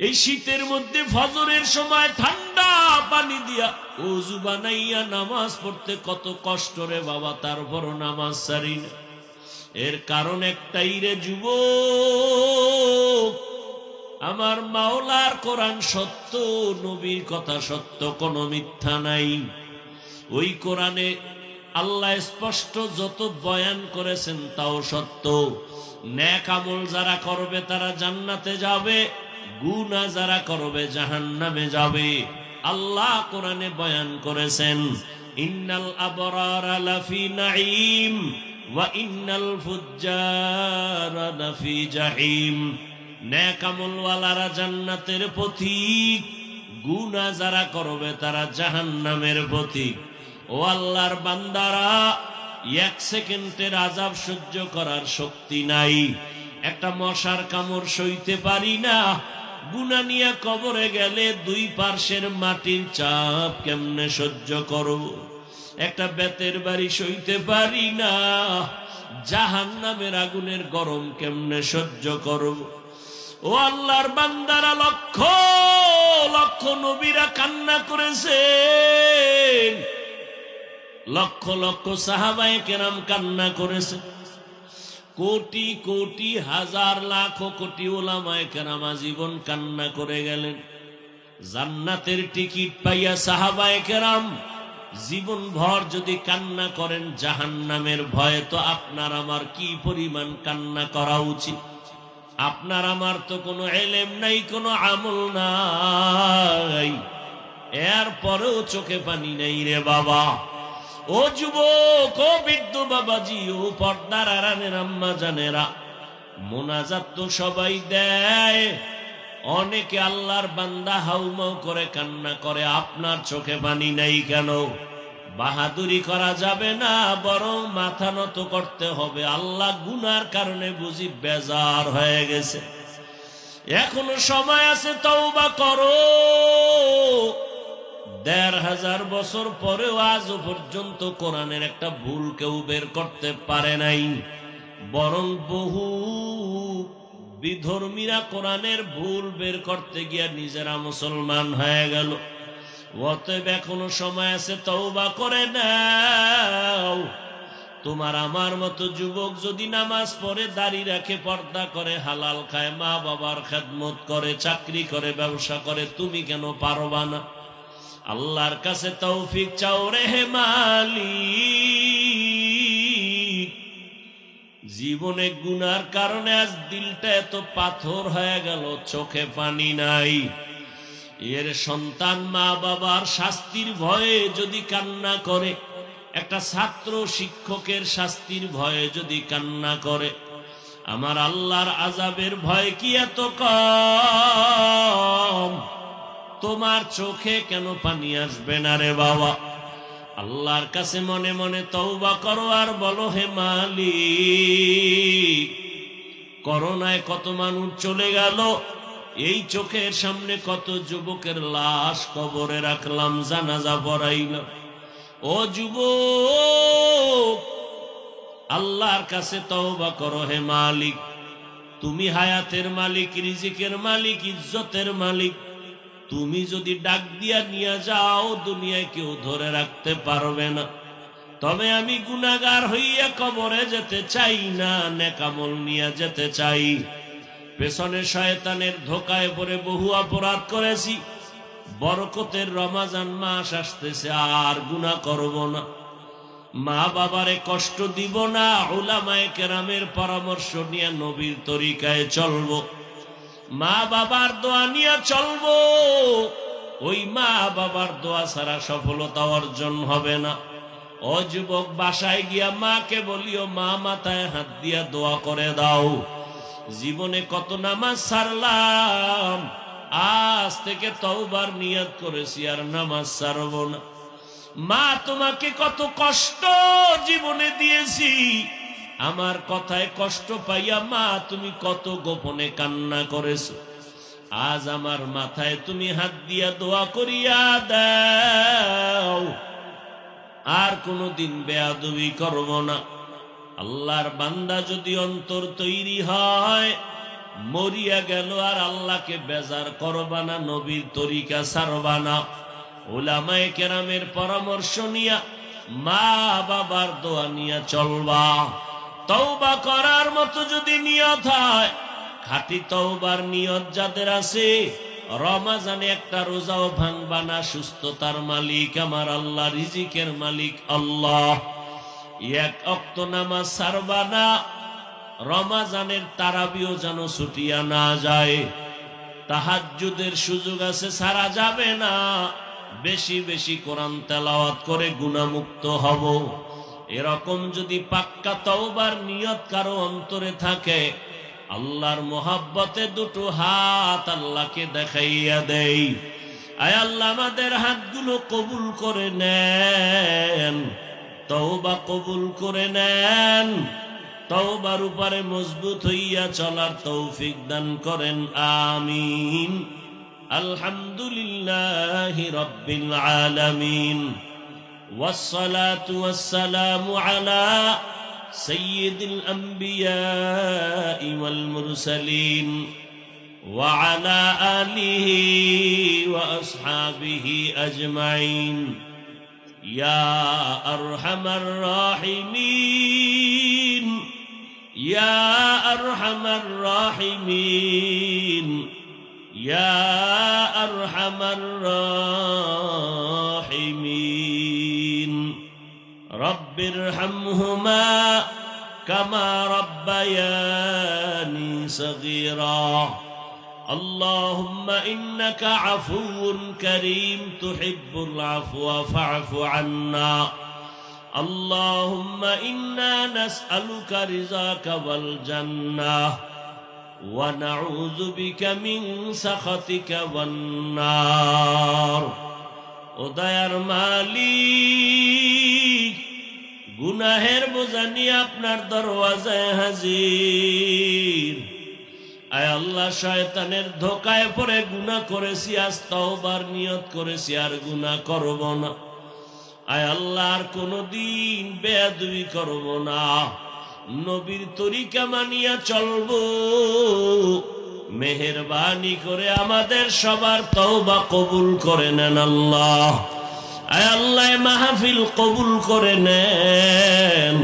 এই শীতের মধ্যে ফজরের সময় ঠান্ডা পানি দিয়া ওযু বানাইয়া নামাজ পড়তে কত কষ্ট রে বাবা, তারপরও নামাজ ছাড়ি না। এর কারণ একটাই রে যুবক, আমার মাওলার কোরআন সত্য, নবীর কথা সত্য, কোনো মিথ্যা নাই। ওই কোরআনে আল্লাহ স্পষ্ট যত বয়ান করেছেন তাও সত্য। নেক আমল যারা করবে তারা জান্নাতে যাবে, গুনাহ যারা করবে জাহান্নামে যাবে। আল্লাহ কোরআনে বয়ান করেছেন, ইন্নাল আবরারা লাফি নাঈম ওয়া ইন্নাল ফুজ্জারা লাফি জাহিম। নেক আমলওয়ালারা জান্নাতের পথিক, গুনাহ যারা করবে তারা জাহান্নামের পথিক। ও আল্লাহর বান্দারা, এক সেকেন্ডের আযাব সহ্য করার শক্তি নাই। একটা মশার কামড় সইতে পারি না, গুনাহ নিয়ে কবরে গেলে দুই পার্শ্বের মাটির চাপ কেমনে সহ্য করব? একটা বেতের বাড়ি সইতে পারি না, জাহান্নামের আগুনের গরম কেমনে সহ্য করব? ও আল্লাহর বান্দারা, লক্ষ লক্ষ নবীরা কান্না করেছেন, লক্ষ লক্ষ সাহাবায়ে কেরাম কান্না করেছে, কোটি কোটি হাজার লাখ কোটি উলামায়ে কেরাম জীবন কান্না করে গেলেন। জান্নাতের টিকিট পাইয়া সাহাবায়ে কেরাম জীবন ভর যদি কান্না করেন জাহান্নামের ভয়ে, তো আপনার আমার কি পরিমাণ কান্না করা উচিত? আপনার আমার তো কোনো ইলম নাই, কোনো আমল নাই, এরপরেও চোখে পানি নেই রে বাবা। ও যুবক, ও বৃদ্ধ বাবাজি, ও পর্দার আড়ালের আম্মা জানেরা, মোনাজাত তো সবাই দেয়, অনেকে আল্লাহর বান্দা হাউমাউ করে কান্না করে, আপনার চোখে পানি নাই কেন? বাহাদুরি করা যাবে না, বরং মাথা নত করতে হবে। আল্লাহ গুনার কারণে বুঝি বেজার হয়ে গেছে, এখনো সময় আছে, তওবা করো। ১৫০০ বছর পরেও আজও পর্যন্ত কোরআনের একটা ভুল কেউ বের করতে পারে নাই, বরং বহু বিধর্মীরা কোরআনের ভুল বের করতে গিয়া নিজেরা মুসলমান হয়ে গেল। অতএব এখনো সময় আছে, তওবা করে নাও। তোমার আমার মতো যুবক যদি নামাজ পড়ে, দাড়ি রাখে, পর্দা করে, হালাল খায়, মা বাবার খেদমত করে, চাকরি করে, ব্যবসা করে, তুমি কেন পারবা না? আল্লাহর কাছে তৌফিক চাও রে হে মালিক। জীবনে গুনার কারণে আজ দিলটা এত পাথর হয়ে গেল, চোখে পানি নাই। এর সন্তান মা বাবার শাস্তির ভয়ে যদি কান্না করে, একটা ছাত্র শিক্ষকের শাস্তির ভয়ে যদি কান্না করে, আমার আল্লাহর আযাবের ভয় কি এত কম? তোমার চোখে কেন পানি আসবে না রে বাবা? আল্লাহর কাছে মনে মনে তওবা করো আর বলো, হে মালিক, করোনায় কত মানুষ চলে গেল, এই চোখের সামনে কত যুবকের লাশ কবরে রাখলাম, জানাজা পড়াইলাম। ও যুবক, আল্লাহর কাছে তওবা করো হে মালিক। তুমি হায়াতের মালিক, রিজিকের মালিক, ইজ্জতের মালিক। তুমি যদি ডাক দিয়া নিয়ে যাও, দুনিয়ায় কেউ ধরে রাখতে পারবে না। তবে আমি গুনাহগার হইয়া কবরে যেতে চাই না, নেক আমল নিয়ে যেতে চাই। পেছনে শয়তানের ধোকায় পড়ে বহু অপরাধ করেছি, বরকতের রমজান মাস আসতেছে, আর গুনাহ করব না। মা বাবারে কষ্ট দিব না, উলামায়ে কেরামের পরামর্শ নিয়ে নবীর তরিকায় চলবো, মা বাবার দোয়া নিয়ে চলবো। ওই মা বাবার দোয়া ছাড়া সফলতা অর্জন হবে না। ও যুবক, বাসায় গিয়া মাকে বলিও, মা মাথায় হাত দিয়া দোয়া করে দাও। জীবনে কত নামাজ ছাড়লাম, আজ থেকে তওবার নিয়ত করেছি আর নামাজ ছাড়ব না। মা, তোমাকে কত কষ্ট জীবনে দিয়েছি, আমার কথায় কষ্ট পাইয়া মা তুমি কত গোপনে কান্না করেছো। আজ আমার মাথায় তুমি হাত দিয়া দোয়া করিয়া দাও, আর কোনদিন বেয়াদবি করব না। আল্লাহর বান্দা যদি অন্তর তৈরি হয়, মরিয়া গেল আর আল্লাহকে বেজার করবা না, নবীর তরিকা ছাড়বা না, উলামায়ে কেরামের পরামর্শ নিয়া, মা বাবার দোয়া নিয়া চলবা। তওবা করার মতো যদি নিয়ত হয়, খাঁটি তওবার নিয়ত যাদের আছে, রমাজানে একটা রোজাও ভাঙবা না। সুস্থতার মালিক আমার আল্লাহ, রিজিকের মালিক আল্লাহ। এক ওয়াক্ত নামাজ ছাড়বা না, রমাজানের তারাবিও যেন ছুটিয়া না যায়। তাহাজ্জুদের সুযোগ আছে, ছাড়া যাবে না। বেশি বেশি কোরআন তেলাওয়াত করে গুনাহমুক্ত হব। এরকম যদি পাক্কা তওবার নিয়ত কারো অন্তরে থাকে, আল্লাহর মোহাব্বতে দুটো হাত আল্লাহকে দেখাইয়া দেই। আয় আল্লাহ, আমাদের হাতগুলো কবুল করে নেন, তওবা কবুল করে নেন, তওবার উপরে মজবুত হইয়া চলার তৌফিক দান করেন, আমিন। আলহামদুলিল্লাহি রাব্বিল আলামিন, ওয়াসসালাতু ওয়াসসালামু আলা সাইয়্যিদিল আম্বিয়াই ওয়াল মুরসালিন ওয়া আলা আলিহি ওয়া আসহাবিহি আজমাইন। ইয়া আরহামার রাহিমিন, ইয়া আরহামার রাহিমিন, ইয়া আরহামার রাহিমিন। রব্বিরহামহুমা কামা রব্বায়ানি সগীরা। আল্লাহুম্মা ইন্নাকা আফুউন কারীম তুহিব্বুল আফওয়া ফা'ফু আন্না। আল্লাহুম্মা ইন্না নাসআলুকা রিযাকা ওয়াল জান্নাহ ওয়া নাউযু বিকা মিন সাখাতিকা ওয়ান নার। ও দয়ার মালিক, গুনাহের বোঝা নিয়ে আপনার দরওয়াজায় হাজির। আয় আল্লাহ, শয়তানের ধোকায় পড়ে গুনাহ করেছি, আজ তওবার নিয়ত করেছি আর গুনাহ করব না। আয় আল্লাহ, আর কোনদিন বেয়াদবি করব না, নবীর তরিকা মানিয়া চলব। মেহেরবানি করে আমাদের সবার তওবা কবুল করে নেন আল্লাহ। আয় আল্লাহ, মাহফিল কবুল করে নেন।